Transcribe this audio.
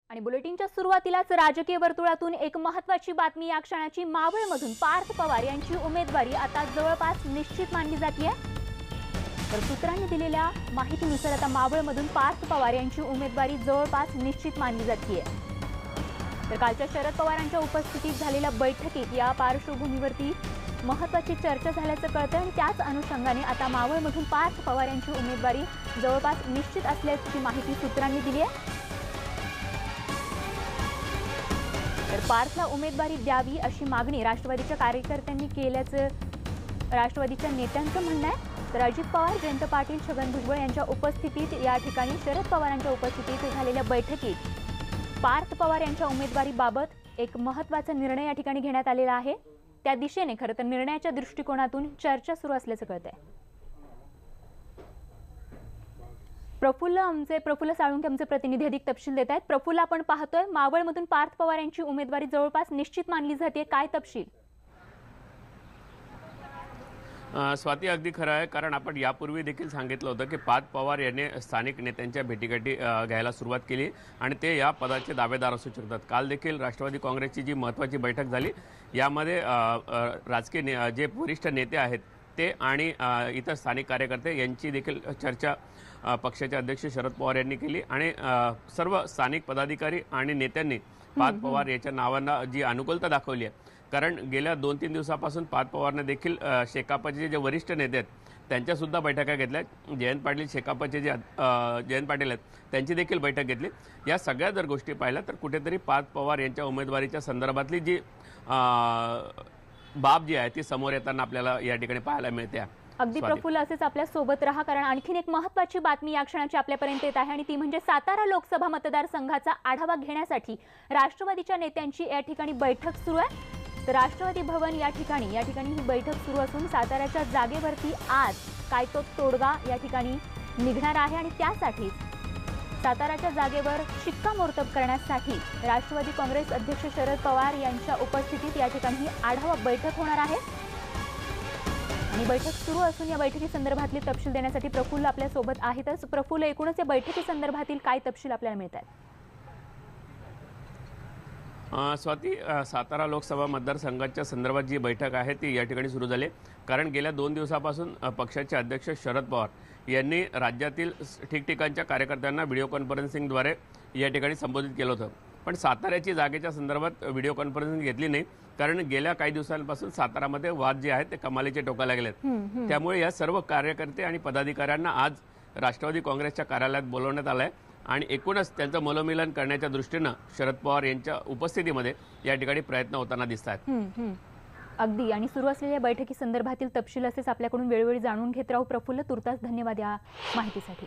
आणि बुलेटिनच्या सुरुवातीलाच राजकीय वर्तुळातून एक महत्त्वाची बातमी या क्षणाची। मावळमधून पार्थ पवार यांची उमेदवारी आता जवळपास निश्चित मानली जाते। तर सूत्रांनी दिलेल्या माहितीनुसार आता मावळमधून पार्थ पवार यांची उमेदवारी जवळपास निश्चित मानली जाते। तर कालच्या शरद पवारांच्या उपस्थितीत झालेल्या बैठकीत या पार्श्वभूमीवरती महत्त्वाची चर्चा झाल्याचं कळतं आणि त्याच अनुषंगाने आता मावळमधून पार्थ पवार यांची उमेदवारी जवळपास निश्चित असल्याची माहिती सूत्रांनी दिली आहे। तर पार्थला उमेदवारी द्यावी अशी मागणी राष्ट्रवादीच्या कार्यकर्त्यांनी केल्याचं राष्ट्रवादीच्या नेत्यांचं म्हणणं आहे। तर अजित पवार, जयंत पाटील, छगन भुजबळ यांच्या उपस्थितीत या ठिकाणी शरद पवारांच्या उपस्थितीत झालेल्या बैठकीत पार्थ पवार यांच्या उमेदवारीबाबत एक महत्त्वाचा निर्णय या ठिकाणी घेण्यात आलेला आहे। त्या दिशेने खरं तर निर्णयाच्या दृष्टिकोनातून चर्चा सुरू असल्याचं कळतंय। प्रफुल्ल साळुंखे आमचे प्रतिनिधी अधिक तपशील देत आहेत। प्रफुल्ल, आपण पाहतोय मावळमधून पार्थ पवार यांची उमेदवारी जवळपास निश्चित मानली जाते, काय तपशील? स्वाती, अगदी खरं आहे, कारण आपण यापूर्वी देखील सांगितलं होतं की पार्थ पवार यांनी स्थानिक नेत्यांच्या भेटीगाठी घ्यायला सुरुवात केली आणि ते या पदाचे दावेदार असू शकतात। काल देखील राष्ट्रवादी काँग्रेसची जी महत्त्वाची बैठक झाली यामध्ये राजकीय जे वरिष्ठ नेते आहेत ते आणि इतर स्थानिक कार्यकर्ते यांची देखील चर्चा पक्षाचे अध्यक्ष शरद पवार यांनी केली आणि सर्व स्थानिक पदाधिकारी आणि नेत्यांनी पार्थ पवार यांच्या नावांना जी अनुकूलता दाखवली आहे। कारण गेल्या 2-3 दिवसापासून पार्थ पवारने देखील शेकापचे जे वरिष्ठ नेते आहेत त्यांच्यासुद्धा बैठका घेतल्या। जयंत पाटील, शेकापचे जे जयंत पाटील आहेत त्यांची देखील बैठक घेतली। या सगळ्या जर गोष्टी पाहिल्या तर कुठेतरी पार्थ पवार यांच्या उमेदवारीच्या संदर्भातली जी बाब जी आहे ती समोर येताना आपल्याला या ठिकाणी पाहायला मिळते। अगदी प्रफुल्ल, असेच आपल्या सोबत राहा, कारण आणखीन एक महत्त्वाची बातमी या क्षणाची आपल्यापर्यंत येत आहे आणि ती म्हणजे सातारा लोकसभा मतदारसंघाचा आढावा घेण्यासाठी राष्ट्रवादीच्या नेत्यांची या ठिकाणी बैठक सुरू आहे। तर राष्ट्रवादी भवन या ठिकाणी ही बैठक सुरू असून साताऱ्याच्या जागेवरती आज काय तो तोडगा या ठिकाणी निघणार आहे आणि त्यासाठी साताऱ्याच्या जागेवर शिक्कामोर्तब करण्यासाठी राष्ट्रवादी काँग्रेस अध्यक्ष शरद पवार यांच्या उपस्थितीत या ठिकाणी आढावा बैठक होणार आहे आणि बैठक सुरू असून या बैठकी संदर्भातले तपशील देण्यासाठी प्रफुल्ल आपल्या सोबत आहेतच। प्रफुल्ल, एकूणच या बैठकी संदर्भातील काय तपशील आपल्याला मिळतात? स्वाती, सातारा लोकसभा मतदारसंघाच्या संदर्भात जी बैठक आहे ती या ठिकाणी सुरू झाली, कारण गेल्या 2 दिवसापासून पक्षाचे अध्यक्ष शरद पवार यांनी राज्यातील ठिकठिकाणच्या कार्यकर्त्यांना व्हिडिओ कॉन्फरन्सिंगद्वारे या ठिकाणी संबोधित केलं होतं। पण साताऱ्याची जागेच्या संदर्भात व्हिडिओ कॉन्फरन्सिंग घेतली नाही, कारण गेल्या काही दिवसांपासून सातारामध्ये वाद जे आहेत ते कमालीचे टोकाला गेलेत। त्यामुळे या सर्व कार्यकर्ते आणि पदाधिकाऱ्यांना आज राष्ट्रवादी काँग्रेसच्या कार्यालयात बोलवण्यात आलं आहे आणि एकूणच त्यांचं मनोमिलन करण्याच्या दृष्टीनं शरद पवार यांच्या उपस्थितीमध्ये या ठिकाणी प्रयत्न होताना दिसत आहेत। अगदी, आणि सुरू असलेल्या बैठकी संदर्भातील तपशील असेच आपल्याकडून वेळोवेळी जाणून घेत राहू। प्रफुल्ल, तुर्तास धन्यवाद या माहितीसाठी।